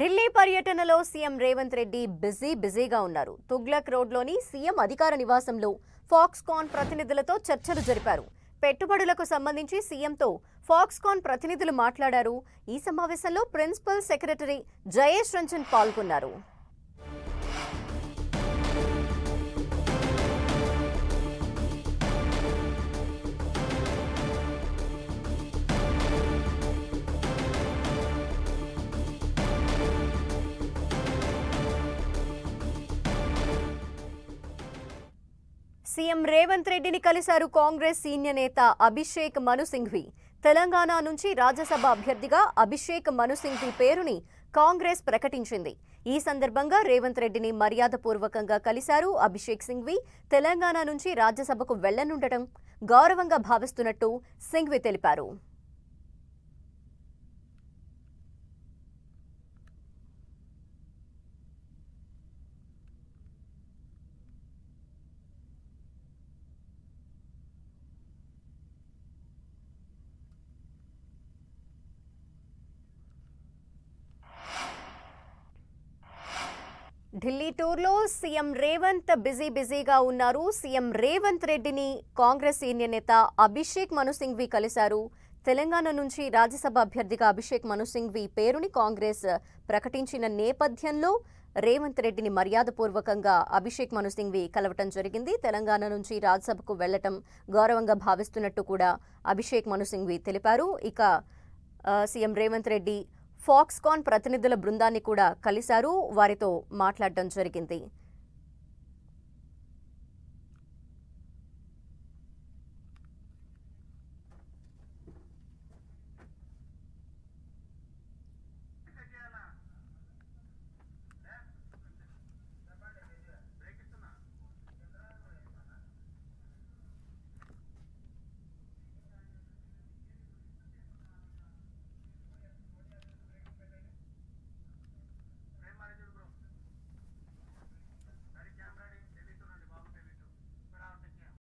ఢిల్లీ పర్యటనలో సీఎం రేవంత్ రెడ్డి బిజీగా ఉన్నారు. తుగ్లక్ రోడ్లోని సీఎం అధికార నివాసంలో ఫాక్స్కాన్ ప్రతినిధులతో చర్చలు జరిపారు. పెట్టుబడులకు సంబంధించి సీఎంతో ఫాక్స్కాన్ ప్రతినిధులు మాట్లాడారు. ఈ సమావేశంలో ప్రిన్సిపల్ సెక్రటరీ జయేష్ రంజన్ పాల్గొన్నారు. సీఎం రేవంత్ రెడ్డిని కలిశారు కాంగ్రెస్ సీనియర్ నేత అభిషేక్ మను సింఘ్వి. తెలంగాణ నుంచి రాజ్యసభ అభ్యర్థిగా అభిషేక్ మను సింఘ్వి పేరుని కాంగ్రెస్ ప్రకటించింది. ఈ సందర్భంగా రేవంత్ రెడ్డిని మర్యాదపూర్వకంగా కలిశారు అభిషేక్ సింఘ్వి. తెలంగాణ నుంచి రాజ్యసభకు వెళ్లనుండటం గౌరవంగా భావిస్తున్నట్టు సింఘ్వి తెలిపారు. ఢిల్లీ టూర్లో సీఎం రేవంత్ బిజీగా ఉన్నారు. సీఎం రేవంత్ రెడ్డిని కాంగ్రెస్ సీనియర్ నేత అభిషేక్ మను సింఘ్వి కలిశారు. తెలంగాణ నుంచి రాజ్యసభ అభ్యర్థిగా అభిషేక్ మను సింఘ్వి పేరుని కాంగ్రెస్ ప్రకటించిన నేపథ్యంలో రేవంత్ రెడ్డిని మర్యాదపూర్వకంగా అభిషేక్ మను సింఘ్వి కలవటం జరిగింది. తెలంగాణ నుంచి రాజ్యసభకు వెళ్లటం గౌరవంగా భావిస్తున్నట్టు కూడా అభిషేక్ మను సింఘ్వి తెలిపారు. ఇక సీఎం రేవంత్ రెడ్డి ఫాక్స్కాన్ ప్రతినిధుల బృందాన్ని కూడా కలిశారు. వారితో మాట్లాడడం జరిగింది.